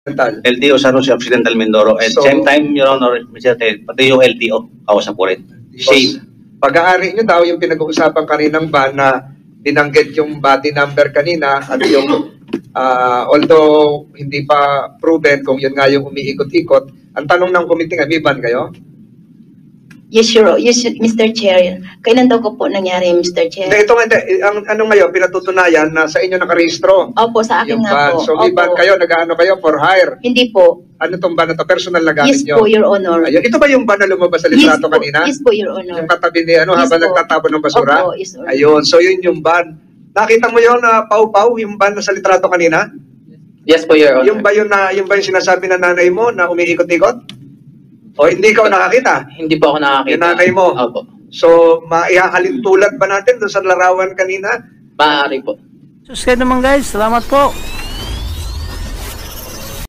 LTO San Jose Occidental Mindoro. At So- same time, Your Honor, Mr. Ted, pati yung LTO, kausap ko rin. Same. Pag-aari nyo daw yung pinag-uusapan kaninang van na binanggit yung body number kanina at yung although hindi pa proven kung yun nga yung umiikot-ikot, ang tanong ng committee nga, may van kayo? Yes, Mr. Chair. Kailan daw ko po nangyari, Mr. Chair? Hindi, ito nga, ang ano ngayon, pinatutunayan na sa inyo nakarehistro. Opo, sa akin Yung nga van. po. So may Opo. van kayo, nag-ano kayo for hire. Hindi po. Ano tong van na to? Personal na gamit Yes nyo? po, Your Honor. Ayun. Ito ba yung van na lumabas sa Yes litrato po, kanina? yes po, Your Honor. Yung katabi ni ano, Yes habang po. nagtatapon ng basura? Opo, yes, Your Honor. Ayun, so yun yung van. Nakita mo yun, Pau-Pau, yung van na sa litrato kanina? Yes po, Your Honor. Yung ba yung sinasabi ng nanay mo na umiikot-ikot? O hindi ikaw nakakita? Hindi po ako nakakita. Yung nanay mo? Opo. So, maihahalin tulad ba natin doon sa larawan kanina? Maaari po. So, kaya naman guys, salamat po.